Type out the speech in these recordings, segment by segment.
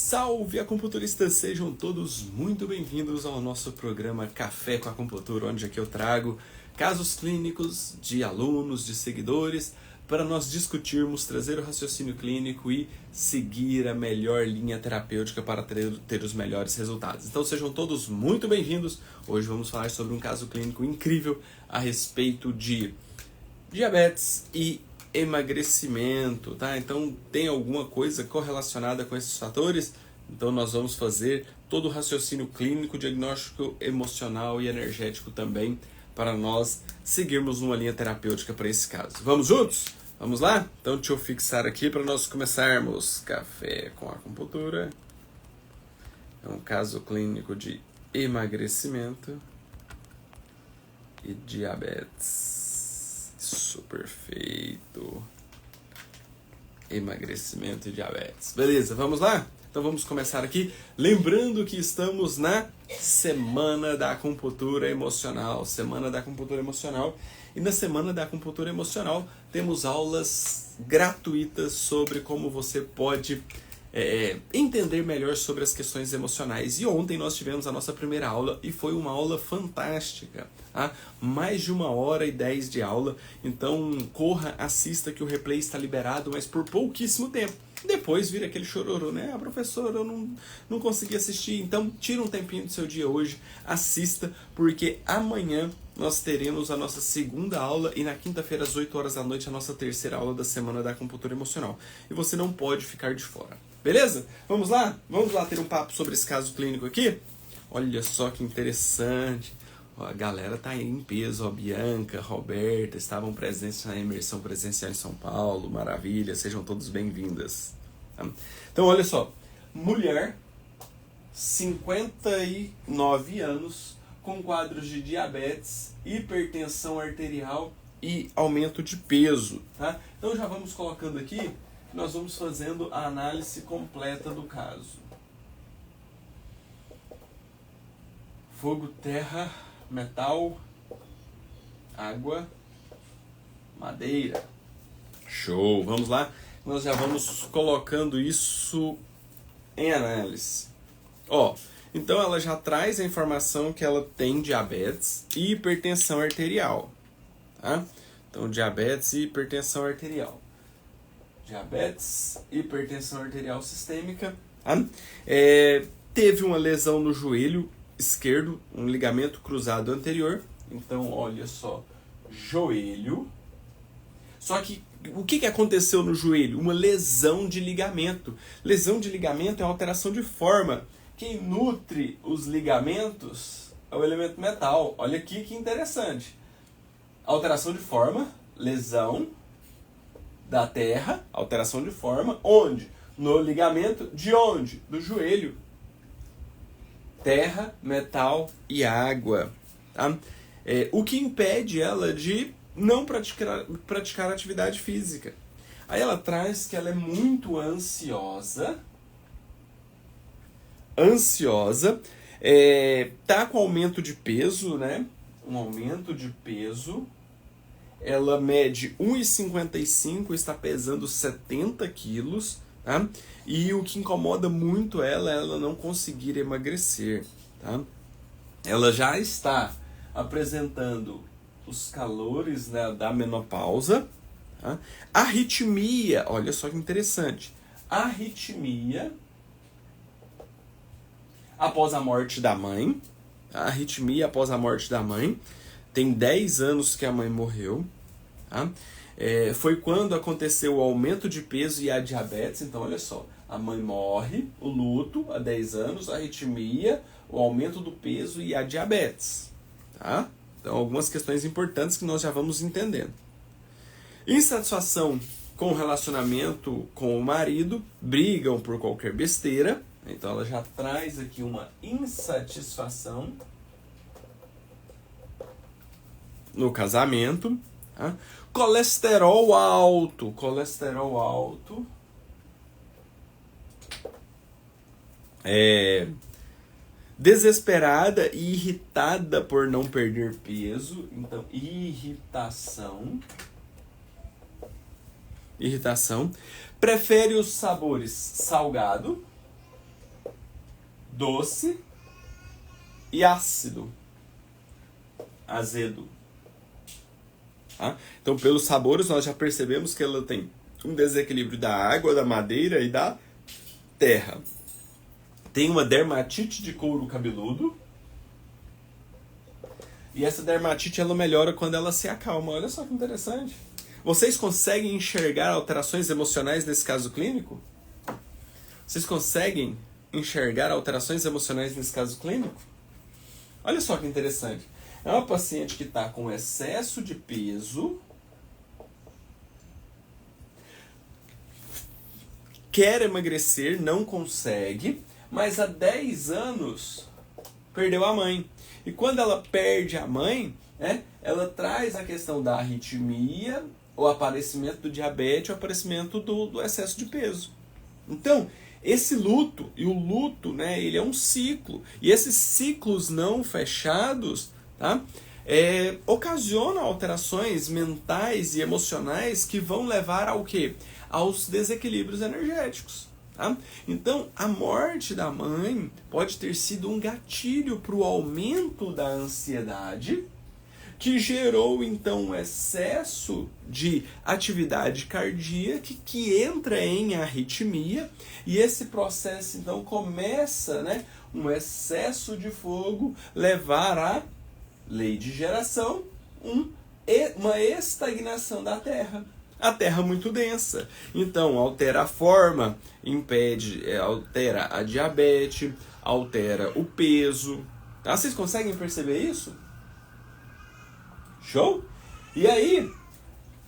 Salve acupunturistas, sejam todos muito bem-vindos ao nosso programa Café com Acupuntura, onde aqui eu trago casos clínicos de alunos, de seguidores, para nós discutirmos, trazer o raciocínio clínico e seguir a melhor linha terapêutica para ter os melhores resultados. Então sejam todos muito bem-vindos. Hoje vamos falar sobre um caso clínico incrível a respeito de diabetes e emagrecimento, tá? Então tem alguma coisa correlacionada com esses fatores? Então nós vamos fazer todo o raciocínio clínico, diagnóstico emocional e energético também, para nós seguirmos uma linha terapêutica para esse caso. Vamos juntos? Vamos lá? Então deixa eu fixar aqui para nós começarmos. Café com acupuntura. É um caso clínico de emagrecimento e diabetes. Super perfeito. Emagrecimento e diabetes. Beleza, vamos lá? Então vamos começar aqui. Lembrando que estamos na Semana da Acupuntura Emocional. Semana da Acupuntura Emocional. E na Semana da Acupuntura Emocional temos aulas gratuitas sobre como você pode entender melhor sobre as questões emocionais. E ontem nós tivemos a nossa primeira aula e foi uma aula fantástica. Tá? Mais de 1h10 de aula. Então corra, assista que o replay está liberado, mas por pouquíssimo tempo. Depois vira aquele chororô, né? Ah, professor, eu não consegui assistir. Então tira um tempinho do seu dia hoje, assista, porque amanhã nós teremos a nossa segunda aula e na quinta-feira às 8 horas da noite a nossa terceira aula da Semana da Acupuntura Emocional. E você não pode ficar de fora. Beleza? Vamos lá? Vamos lá ter um papo sobre esse caso clínico aqui? Olha só que interessante. Ó, a galera tá aí em peso, ó, Bianca, Roberta, estavam presentes na imersão presencial em São Paulo, maravilha, sejam todos bem-vindas. Tá? Então, olha só, mulher, 59 anos, com quadros de diabetes, hipertensão arterial e aumento de peso. Tá? Então, já vamos colocando aqui, nós vamos fazendo a análise completa do caso. Fogo, terra, metal, água, madeira. Show! Vamos lá? Nós já vamos colocando isso em análise. Ó, então ela já traz a informação que ela tem diabetes e hipertensão arterial. Tá? Então, diabetes e hipertensão arterial. Diabetes, hipertensão arterial sistêmica. Tá? Teve uma lesão no joelho esquerdo, um ligamento cruzado anterior. Então, olha só, joelho. Só que, o que aconteceu no joelho? Uma lesão de ligamento. Lesão de ligamento é uma alteração de forma. Quem nutre os ligamentos é o elemento metal. Olha aqui que interessante. Alteração de forma, lesão da terra, alteração de forma, onde? No ligamento, de onde? Do joelho. Terra, metal e água. Tá? O que impede ela de não praticar atividade física. Aí ela traz que ela é muito ansiosa, tá com aumento de peso, né? Um aumento de peso. Ela mede 1,55, está pesando 70 quilos. Tá? E o que incomoda muito ela é ela não conseguir emagrecer. Tá? Ela já está apresentando os calores, né, da menopausa. Tá? Arritmia, olha só que interessante. Arritmia após a morte da mãe. Arritmia após a morte da mãe. Tem 10 anos que a mãe morreu. Tá? Foi quando aconteceu o aumento de peso e a diabetes. Então, olha só, a mãe morre, o luto há 10 anos, a arritmia, o aumento do peso e a diabetes. Tá? Então, algumas questões importantes que nós já vamos entendendo. Insatisfação com o relacionamento com o marido, brigam por qualquer besteira. Então, ela já traz aqui uma insatisfação no casamento. Tá? Colesterol alto. Desesperada e irritada por não perder peso. Então, irritação. Prefere os sabores salgado. doce e ácido, azedo. Tá? Então, pelos sabores, nós já percebemos que ela tem um desequilíbrio da água, da madeira e da terra. Tem uma dermatite de couro cabeludo. E essa dermatite ela melhora quando ela se acalma. Olha só que interessante. Vocês conseguem enxergar alterações emocionais nesse caso clínico? Vocês conseguem enxergar alterações emocionais nesse caso clínico? Olha só que interessante. É uma paciente que está com excesso de peso, quer emagrecer, não consegue, mas há 10 anos perdeu a mãe. E quando ela perde a mãe, ela traz a questão da arritmia, o aparecimento do diabetes, o aparecimento do excesso de peso. Então, esse luto, e o luto, ele é um ciclo. E esses ciclos não fechados, tá? Ocasionam alterações mentais e emocionais que vão levar ao quê? Aos desequilíbrios energéticos. Tá? Então, a morte da mãe pode ter sido um gatilho para o aumento da ansiedade, que gerou, então, um excesso de atividade cardíaca que entra em arritmia, e esse processo, então, começa, um excesso de fogo levar a lei de geração, uma estagnação da Terra. A Terra muito densa, então altera a forma, altera a diabetes, altera o peso. Tá? Vocês conseguem perceber isso? Show? E aí,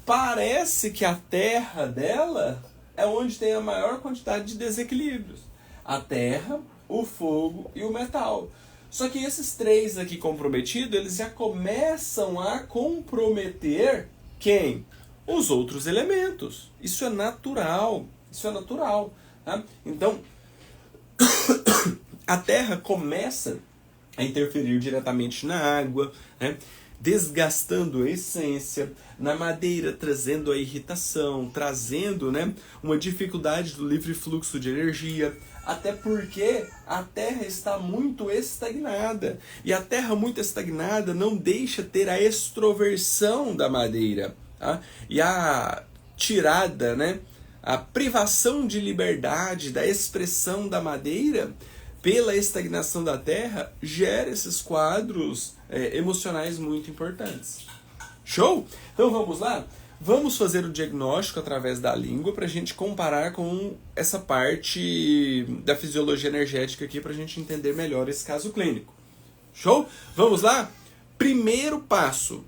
parece que a Terra dela é onde tem a maior quantidade de desequilíbrios. A Terra, o fogo e o metal. Só que esses três aqui comprometidos, eles já começam a comprometer quem? Os outros elementos. Isso é natural. Tá? Então, a Terra começa a interferir diretamente na água, desgastando a essência, na madeira trazendo a irritação, trazendo uma dificuldade do livre fluxo de energia, até porque a Terra está muito estagnada. E a Terra muito estagnada não deixa ter a extroversão da madeira. Tá? E a tirada, a privação de liberdade da expressão da madeira pela estagnação da Terra gera esses quadros emocionais muito importantes. Show? Então vamos lá? Vamos fazer o diagnóstico através da língua para a gente comparar com essa parte da fisiologia energética aqui para a gente entender melhor esse caso clínico. Show? Vamos lá? Primeiro passo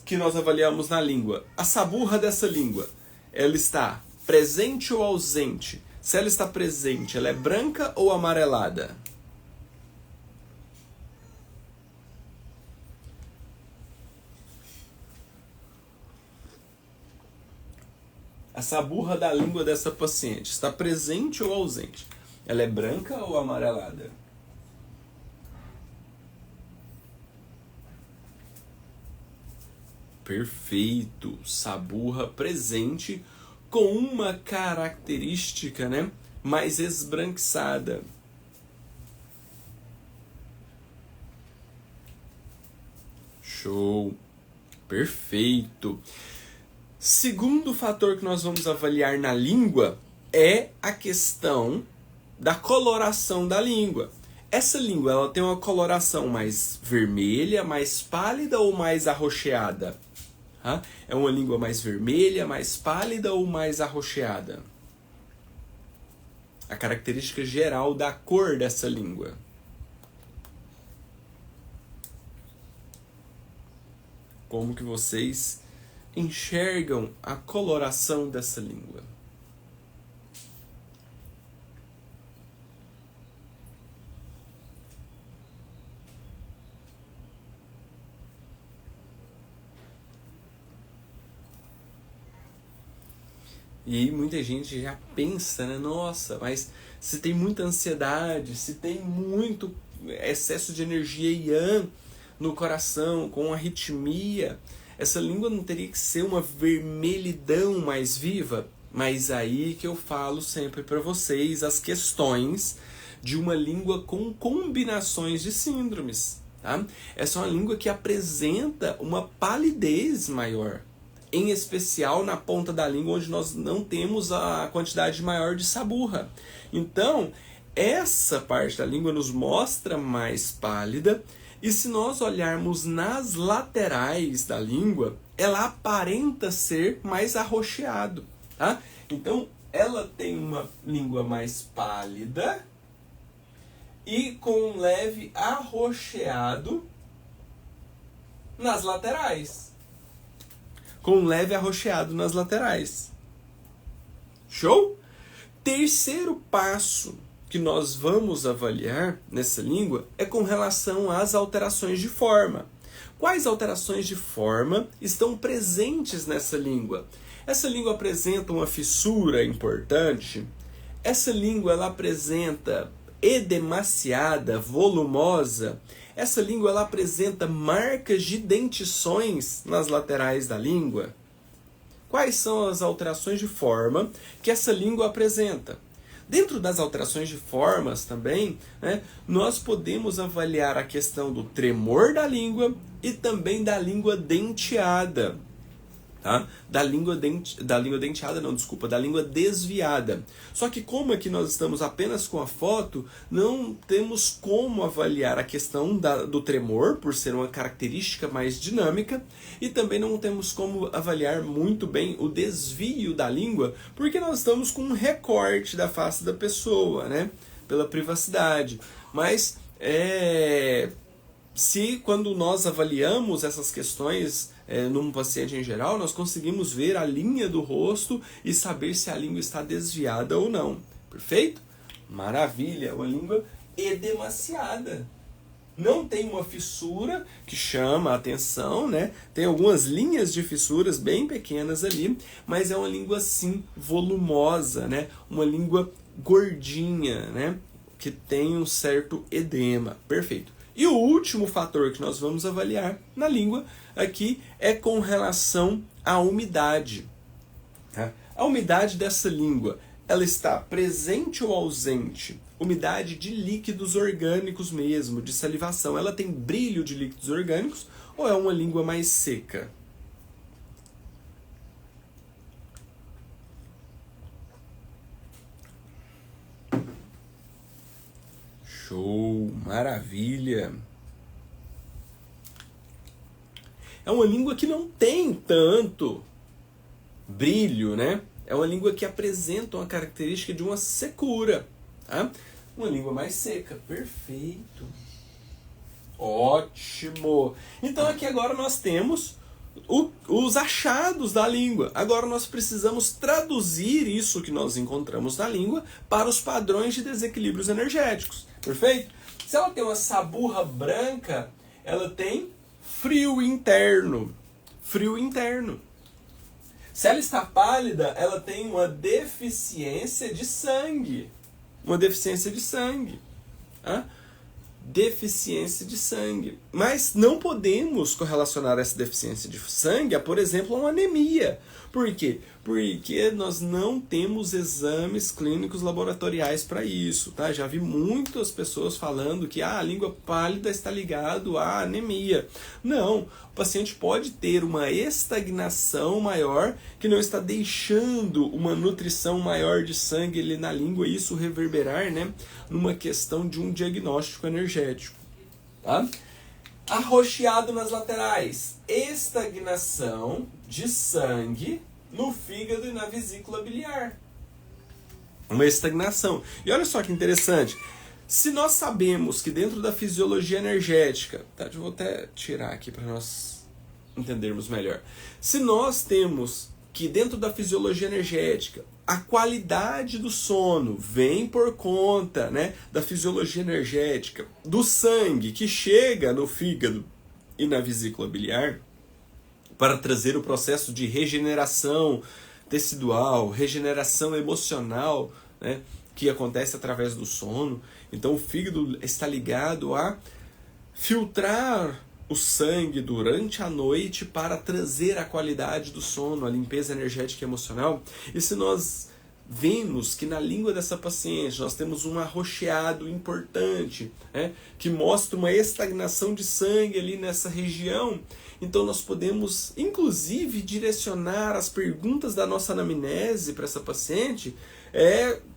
que nós avaliamos na língua. A saburra dessa língua, ela está presente ou ausente? Se ela está presente, ela é branca ou amarelada? A saburra da língua dessa paciente está presente ou ausente? Ela é branca ou amarelada? Perfeito. Saburra presente com uma característica, mais esbranquiçada. Show. Perfeito. Segundo fator que nós vamos avaliar na língua é a questão da coloração da língua. Essa língua, ela tem uma coloração mais vermelha, mais pálida ou mais arroxeada? É uma língua mais vermelha, mais pálida ou mais arroxeada? A característica geral da cor dessa língua. Como que vocês enxergam a coloração dessa língua? E aí muita gente já pensa, nossa, mas se tem muita ansiedade, se tem muito excesso de energia yang no coração, com arritmia, essa língua não teria que ser uma vermelhidão mais viva? Mas aí que eu falo sempre para vocês as questões de uma língua com combinações de síndromes. Tá? Essa é uma língua que apresenta uma palidez maior, em especial na ponta da língua, onde nós não temos a quantidade maior de saburra. Então, essa parte da língua nos mostra mais pálida, e se nós olharmos nas laterais da língua, ela aparenta ser mais arroxeado. Tá? Então, ela tem uma língua mais pálida e com um leve arroxeado nas laterais. Com um leve arroxeado nas laterais. Show? Terceiro passo que nós vamos avaliar nessa língua é com relação às alterações de forma. Quais alterações de forma estão presentes nessa língua? Essa língua apresenta uma fissura importante. Essa língua ela apresenta edemaciada, volumosa. Essa língua ela apresenta marcas de dentições nas laterais da língua. Quais são as alterações de forma que essa língua apresenta? Dentro das alterações de formas também, né, nós podemos avaliar a questão do tremor da língua e também da língua denteada. Tá? Da língua denteada, não, desculpa, da língua desviada. Só que como aqui nós estamos apenas com a foto, não temos como avaliar a questão do tremor, por ser uma característica mais dinâmica, e também não temos como avaliar muito bem o desvio da língua, porque nós estamos com um recorte da face da pessoa, né? Pela privacidade. Mas, quando nós avaliamos essas questões num paciente em geral, nós conseguimos ver a linha do rosto e saber se a língua está desviada ou não. Perfeito? Maravilha! Uma língua edemaciada. Não tem uma fissura que chama a atenção, né? Tem algumas linhas de fissuras bem pequenas ali, mas é uma língua, sim, volumosa, né? Uma língua gordinha, né? Que tem um certo edema. Perfeito. E o último fator que nós vamos avaliar na língua aqui é com relação à umidade. Tá? A umidade dessa língua, ela está presente ou ausente? Umidade de líquidos orgânicos mesmo, de salivação. Ela tem brilho de líquidos orgânicos ou é uma língua mais seca? Show, maravilha. É uma língua que não tem tanto brilho, né? É uma língua que apresenta uma característica de uma secura, tá? Uma língua mais seca, perfeito. Ótimo. Então aqui agora nós temos os achados da língua. Agora nós precisamos traduzir isso que nós encontramos na língua para os padrões de desequilíbrios energéticos. Perfeito? Se ela tem uma saburra branca, ela tem frio interno. Frio interno. Se ela está pálida, ela tem uma deficiência de sangue. Uma deficiência de sangue. Tá? Deficiência de sangue. Mas não podemos correlacionar essa deficiência de sangue a, por exemplo, uma anemia. Por quê? Porque nós não temos exames clínicos laboratoriais para isso, tá? Já vi muitas pessoas falando que a língua pálida está ligado à anemia. Não, o paciente pode ter uma estagnação maior que não está deixando uma nutrição maior de sangue ali na língua e isso reverberar, né, numa questão de um diagnóstico energético, tá? Arroxeado nas laterais, estagnação de sangue no fígado e na vesícula biliar. Uma estagnação. E olha só que interessante. Se nós sabemos que dentro da fisiologia energética, tá? Eu vou até tirar aqui para nós entendermos melhor. Se nós temos que dentro da fisiologia energética a qualidade do sono vem por conta, né, da fisiologia energética do sangue que chega no fígado e na vesícula biliar para trazer o processo de regeneração tecidual, regeneração emocional, né, que acontece através do sono. Então o fígado está ligado a filtrar o sangue durante a noite para trazer a qualidade do sono, a limpeza energética e emocional. E se nós vemos que na língua dessa paciente nós temos um arroxeado importante, que mostra uma estagnação de sangue ali nessa região, então nós podemos inclusive direcionar as perguntas da nossa anamnese para essa paciente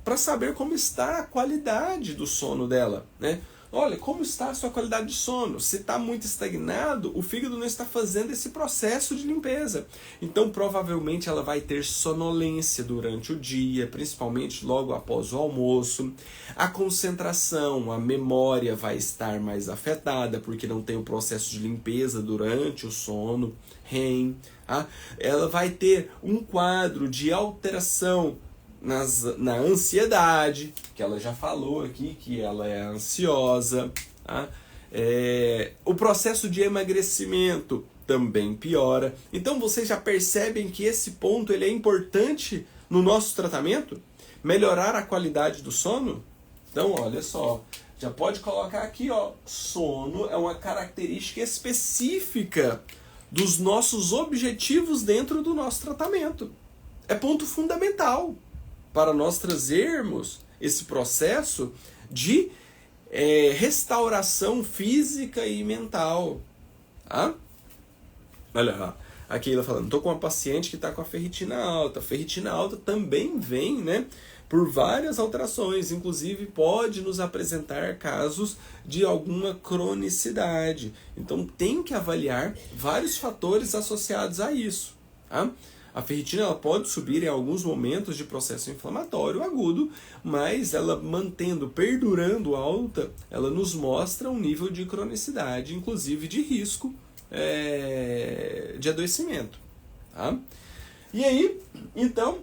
para saber como está a qualidade do sono dela, né? Olha, como está a sua qualidade de sono? Se está muito estagnado, o fígado não está fazendo esse processo de limpeza. Então, provavelmente, ela vai ter sonolência durante o dia, principalmente logo após o almoço. A concentração, a memória vai estar mais afetada, porque não tem o processo de limpeza durante o sono, REM. Ela vai ter um quadro de alteração na ansiedade, que ela já falou aqui que ela é ansiosa. O processo de emagrecimento também piora. Então vocês já percebem que esse ponto ele é importante no nosso tratamento? Melhorar a qualidade do sono? Então olha só, já pode colocar aqui, sono é uma característica específica dos nossos objetivos dentro do nosso tratamento. É ponto fundamental para nós trazermos esse processo de restauração física e mental. Olha, a Keila falando, estou com uma paciente que está com a ferritina alta. A ferritina alta também vem, por várias alterações, inclusive pode nos apresentar casos de alguma cronicidade. Então tem que avaliar vários fatores associados a isso. A ferritina ela pode subir em alguns momentos de processo inflamatório agudo, mas ela perdurando alta, ela nos mostra um nível de cronicidade, inclusive de risco de adoecimento. E aí, então,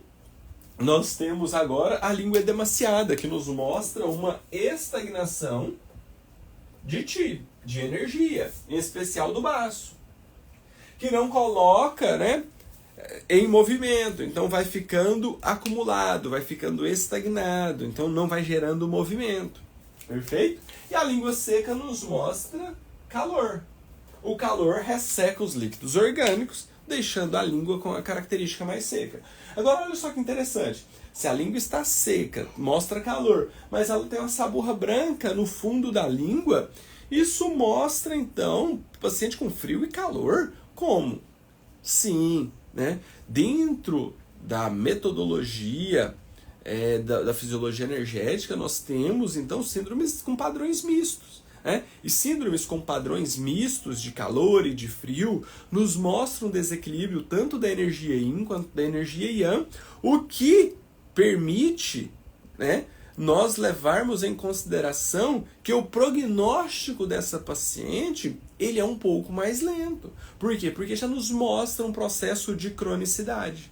nós temos agora a língua edemaciada, que nos mostra uma estagnação de Qi, de energia, em especial do baço, que não coloca, em movimento, então vai ficando acumulado, vai ficando estagnado, então não vai gerando movimento. Perfeito? E a língua seca nos mostra calor. O calor resseca os líquidos orgânicos, deixando a língua com a característica mais seca. Agora olha só que interessante, se a língua está seca, mostra calor, mas ela tem uma saburra branca no fundo da língua, isso mostra então o paciente com frio e calor. Como? Sim, dentro da metodologia da fisiologia energética, nós temos então síndromes com padrões mistos. E síndromes com padrões mistos de calor e de frio nos mostram um desequilíbrio tanto da energia Yin quanto da energia Yang, o que permite nós levarmos em consideração que o prognóstico dessa paciente ele é um pouco mais lento. Por quê? Porque já nos mostra um processo de cronicidade.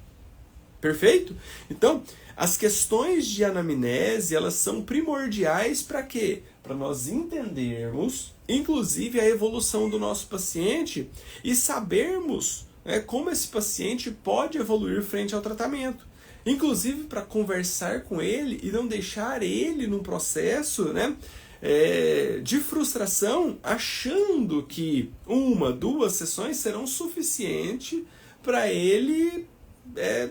Perfeito? Então, as questões de anamnese, elas são primordiais para quê? Para nós entendermos, inclusive, a evolução do nosso paciente e sabermos como esse paciente pode evoluir frente ao tratamento. Inclusive para conversar com ele e não deixar ele num processo de frustração, achando que 1, 2 sessões serão suficientes para ele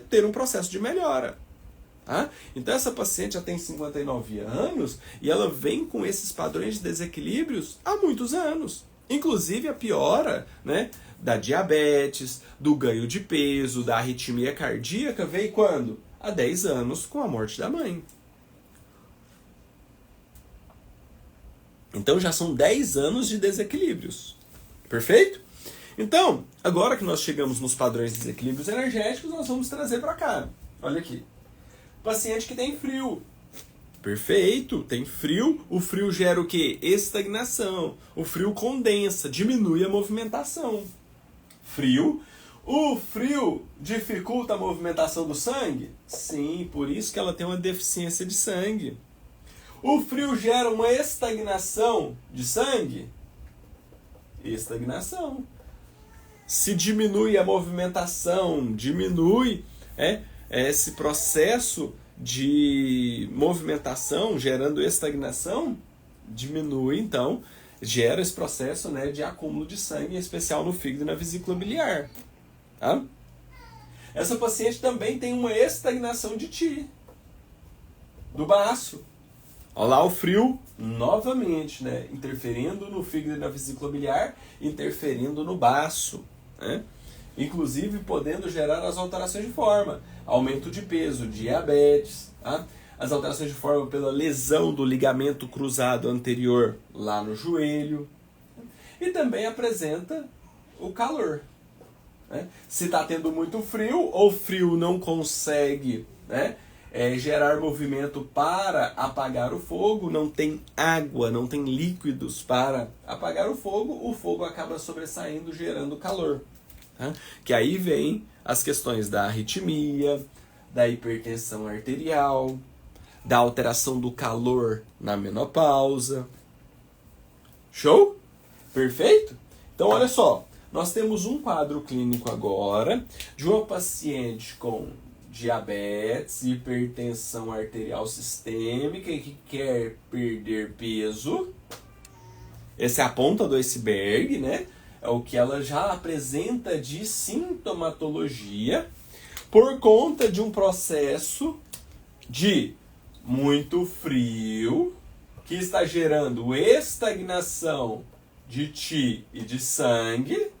ter um processo de melhora. Então essa paciente já tem 59 anos e ela vem com esses padrões de desequilíbrios há muitos anos. Inclusive a piora da diabetes, do ganho de peso, da arritmia cardíaca veio quando? Há 10 anos com a morte da mãe. Então já são 10 anos de desequilíbrios. Perfeito? Então, agora que nós chegamos nos padrões de desequilíbrios energéticos, nós vamos trazer para cá. Olha aqui. Paciente que tem frio. Perfeito, tem frio. O frio gera o quê? Estagnação. O frio condensa, diminui a movimentação. Frio. O frio dificulta a movimentação do sangue? Sim, por isso que ela tem uma deficiência de sangue. O frio gera uma estagnação de sangue? Estagnação. Se diminui a movimentação, diminui esse processo de movimentação gerando estagnação, diminui então gera esse processo, né, de acúmulo de sangue, em especial no fígado e na vesícula biliar. Tá? Essa paciente também tem uma estagnação de Qi, do baço. Olha lá o frio, novamente, né, interferindo no fígado e na vesícula biliar, interferindo no baço, né? Inclusive podendo gerar as alterações de forma, aumento de peso, diabetes, tá? As alterações de forma pela lesão do ligamento cruzado anterior lá no joelho, e também apresenta o calor, né? Se está tendo muito frio, ou o frio não consegue, né, gerar movimento para apagar o fogo, não tem água, não tem líquidos para apagar o fogo acaba sobressaindo, gerando calor. Tá? Que aí vem as questões da arritmia, da hipertensão arterial, da alteração do calor na menopausa. Show? Perfeito? Então olha só, nós temos um quadro clínico agora de uma paciente com diabetes, hipertensão arterial sistêmica e que quer perder peso. Essa é a ponta do iceberg, né? É o que ela já apresenta de sintomatologia por conta de um processo de muito frio que está gerando estagnação de Qi e de sangue,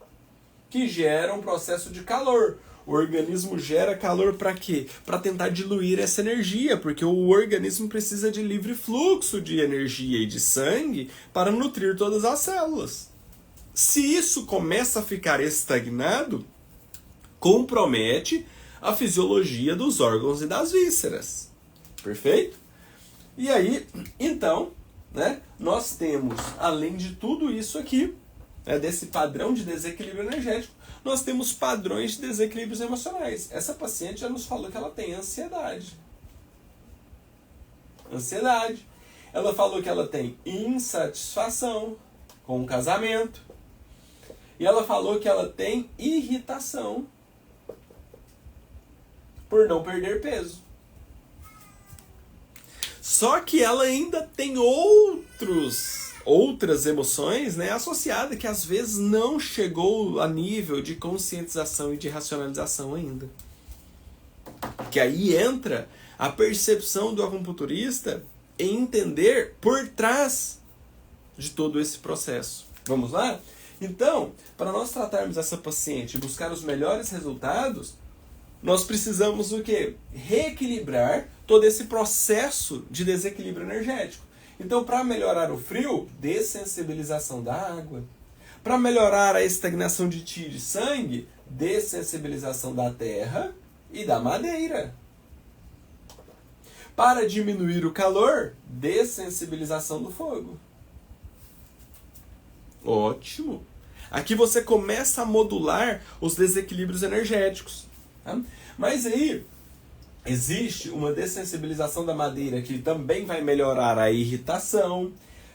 que gera um processo de calor. O organismo gera calor para quê? Para tentar diluir essa energia, porque o organismo precisa de livre fluxo de energia e de sangue para nutrir todas as células. Se isso começa a ficar estagnado, compromete a fisiologia dos órgãos e das vísceras. Perfeito? E aí, então, né, nós temos, além de tudo isso aqui, né, desse padrão de desequilíbrio energético, nós temos padrões de desequilíbrios emocionais. Essa paciente já nos falou que ela tem ansiedade. Ansiedade. Ela falou que ela tem insatisfação com o casamento. E ela falou que ela tem irritação por não perder peso. Só que ela ainda tem outras emoções, né, associadas que às vezes não chegou a nível de conscientização e de racionalização ainda. Que aí entra a percepção do acupunturista em entender por trás de todo esse processo. Vamos lá? Então, para nós tratarmos essa paciente e buscar os melhores resultados, nós precisamos o quê? Reequilibrar todo esse processo de desequilíbrio energético. Então, para melhorar o frio, dessensibilização da água. Para melhorar a estagnação de Qi e de sangue, dessensibilização da terra e da madeira. Para diminuir o calor, dessensibilização do fogo. Ótimo! Aqui você começa a modular os desequilíbrios energéticos. Tá? Mas aí existe uma dessensibilização da madeira que também vai melhorar a irritação,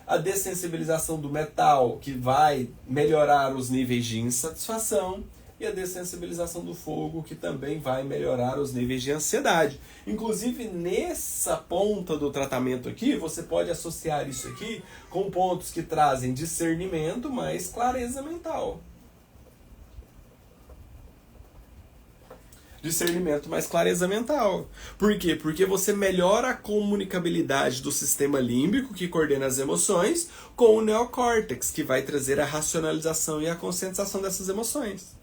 a dessensibilização do metal que vai melhorar os níveis de insatisfação e a dessensibilização do fogo que também vai melhorar os níveis de ansiedade. Inclusive nessa ponta do tratamento aqui, você pode associar isso aqui com pontos que trazem discernimento mais clareza mental. Discernimento mais clareza mental. Por quê? Porque você melhora a comunicabilidade do sistema límbico, que coordena as emoções, com o neocórtex, que vai trazer a racionalização e a conscientização dessas emoções.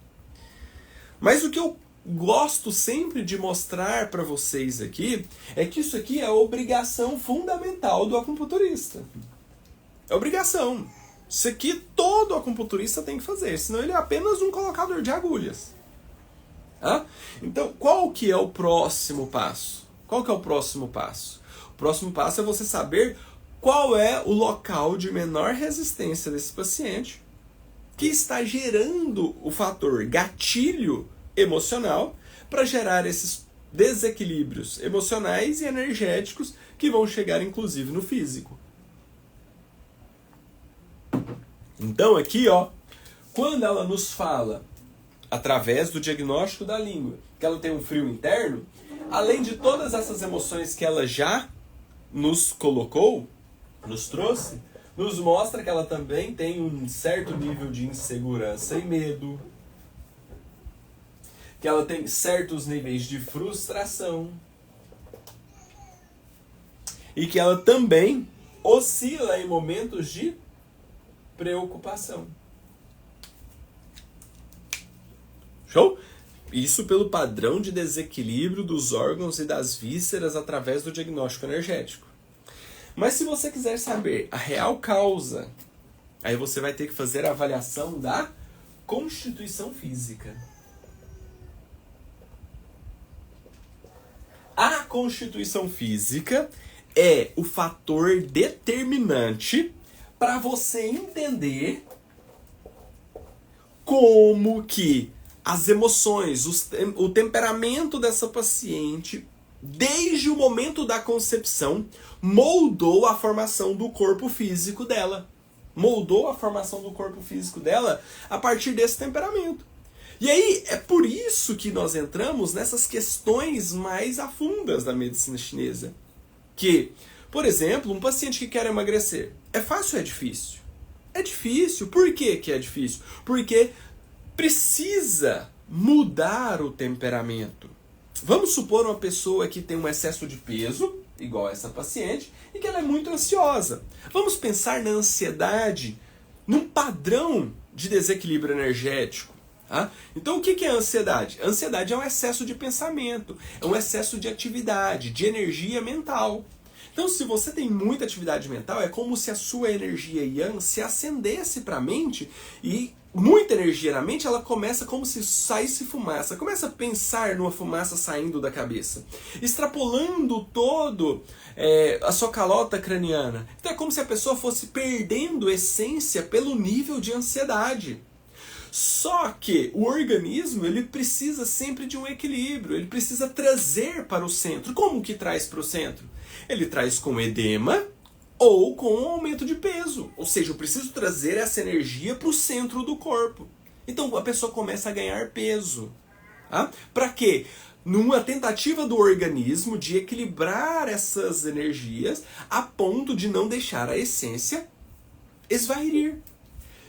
Mas o que eu gosto sempre de mostrar para vocês aqui é que isso aqui é a obrigação fundamental do acupunturista. É obrigação. Isso aqui todo acupunturista tem que fazer, senão ele é apenas um colocador de agulhas. Então, qual que é o próximo passo? Qual que é o próximo passo? O próximo passo é você saber qual é o local de menor resistência desse paciente que está gerando o fator gatilho emocional para gerar esses desequilíbrios emocionais e energéticos que vão chegar inclusive no físico. Então aqui, quando ela nos fala através do diagnóstico da língua, que ela tem um frio interno, além de todas essas emoções que ela já nos colocou, nos trouxe, nos mostra que ela também tem um certo nível de insegurança e medo, que ela tem certos níveis de frustração e que ela também oscila em momentos de preocupação. Show? Isso pelo padrão de desequilíbrio dos órgãos e das vísceras através do diagnóstico energético. Mas se você quiser saber a real causa, aí você vai ter que fazer a avaliação da constituição física. A constituição física é o fator determinante para você entender como que as emoções, o temperamento dessa paciente, desde o momento da concepção, moldou a formação do corpo físico dela. Moldou a formação do corpo físico dela a partir desse temperamento. E aí, é por isso que nós entramos nessas questões mais afundas da medicina chinesa. Que, por exemplo, um paciente que quer emagrecer, é fácil ou é difícil? É difícil. Por que que é difícil? Porque precisa mudar o temperamento. Vamos supor uma pessoa que tem um excesso de peso, igual essa paciente, e que ela é muito ansiosa. Vamos pensar na ansiedade, num padrão de desequilíbrio energético. Tá? Então o que é a ansiedade? A ansiedade é um excesso de pensamento, é um excesso de atividade, de energia mental. Então, se você tem muita atividade mental, é como se a sua energia yang se acendesse para a mente e muita energia na mente, ela começa como se saísse fumaça. Começa a pensar numa fumaça saindo da cabeça, extrapolando todo a sua calota craniana. Então é como se a pessoa fosse perdendo essência pelo nível de ansiedade. Só que o organismo, ele precisa sempre de um equilíbrio, ele precisa trazer para o centro. Como que traz para o centro? Ele traz com edema ou com um aumento de peso. Ou seja, eu preciso trazer essa energia para o centro do corpo. Então a pessoa começa a ganhar peso. Tá? Para quê? Numa tentativa do organismo de equilibrar essas energias a ponto de não deixar a essência esvair.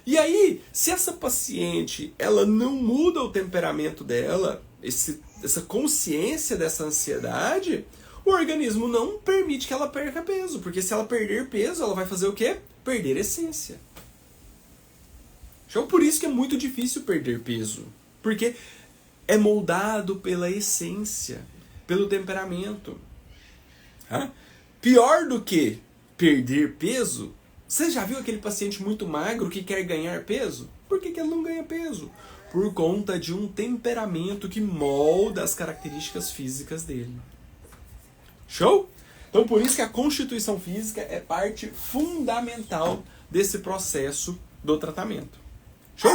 E aí, se essa paciente ela não muda o temperamento dela, essa consciência dessa ansiedade, o organismo não permite que ela perca peso. Porque se ela perder peso, ela vai fazer o quê? Perder essência. Então, por isso que é muito difícil perder peso. Porque é moldado pela essência, pelo temperamento. Pior do que perder peso, você já viu aquele paciente muito magro que quer ganhar peso? Por que ele não ganha peso? Por conta de um temperamento que molda as características físicas dele. Show? Então por isso que a constituição física é parte fundamental desse processo do tratamento. Show?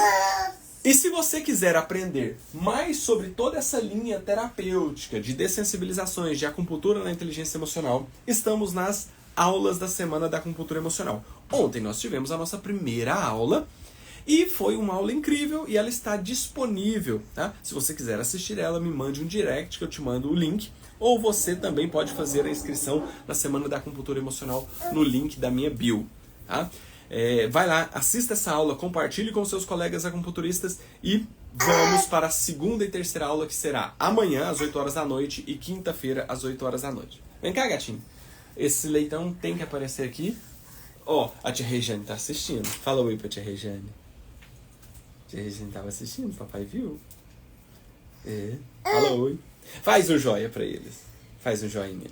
E se você quiser aprender mais sobre toda essa linha terapêutica de dessensibilizações, de acupuntura na inteligência emocional, estamos nas aulas da Semana da Acupuntura Emocional. Ontem nós tivemos a nossa primeira aula e foi uma aula incrível e ela está disponível. Tá? Se você quiser assistir ela, me mande um direct que eu te mando o link. Ou você também pode fazer a inscrição na Semana da Acupuntura Emocional no link da minha bio. Tá? Vai lá, assista essa aula, compartilhe com seus colegas acupunturistas e vamos para a segunda e terceira aula que será amanhã às 8 horas da noite e quinta-feira às 8 horas da noite. Vem cá, gatinho. Esse leitão tem que aparecer aqui. Ó, a tia Regiane tá assistindo. Fala oi pra tia Regiane. Tia Regiane tava assistindo, papai viu. Fala oi. Faz um joia pra eles. Faz um joinha.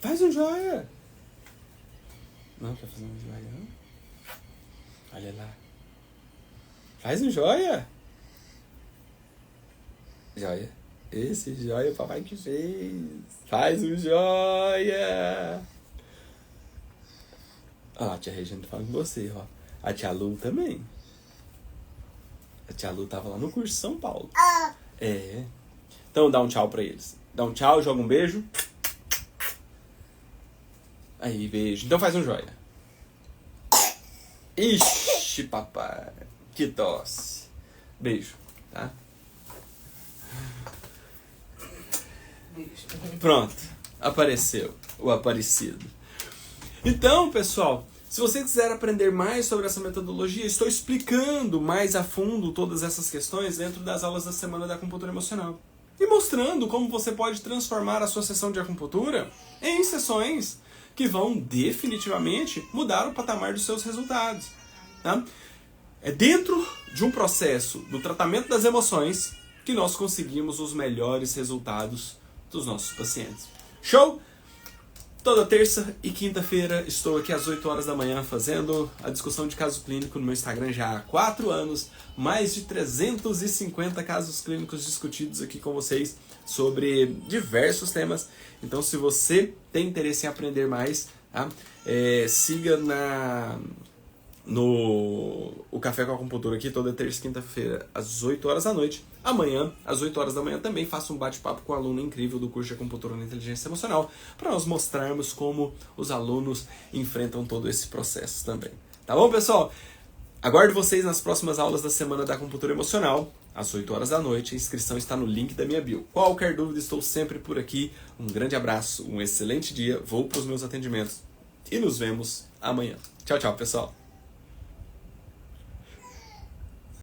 Faz um joia. Não quer fazer um joia, não? Olha lá. Faz um joia. Joia. Esse joia o papai que fez. Faz um joia. Ó, a tia Regina fala com você, ó. A tia Lu também. A tia Lu tava lá no curso de São Paulo. Então dá um tchau pra eles. Dá um tchau, joga um beijo. Aí, beijo. Então faz um joia. Ixi, papai. Que tosse. Beijo, tá? Pronto. Apareceu o aparecido. Então, pessoal, Se você quiser aprender mais sobre essa metodologia, estou explicando mais a fundo todas essas questões dentro das aulas da Semana da Acupuntura Emocional. E mostrando como você pode transformar a sua sessão de acupuntura em sessões que vão definitivamente mudar o patamar dos seus resultados. Tá? É dentro de um processo do tratamento das emoções que nós conseguimos os melhores resultados dos nossos pacientes. Show? Toda terça e quinta-feira estou aqui às 8 horas da manhã fazendo a discussão de caso clínico no meu Instagram já há 4 anos. Mais de 350 casos clínicos discutidos aqui com vocês sobre diversos temas. Então, se você tem interesse em aprender mais, tá? Siga o Café com Acupuntura aqui toda terça e quinta-feira às 8 horas da noite. Amanhã, às 8 horas da manhã, também faço um bate-papo com um aluno incrível do curso de Acupuntura na Inteligência Emocional para nós mostrarmos como os alunos enfrentam todo esse processo também. Tá bom, pessoal? Aguardo vocês nas próximas aulas da Semana da Acupuntura Emocional, às 8 horas da noite. A inscrição está no link da minha bio. Qualquer dúvida, estou sempre por aqui. Um grande abraço, um excelente dia. Vou para os meus atendimentos e nos vemos amanhã. Tchau, tchau, pessoal.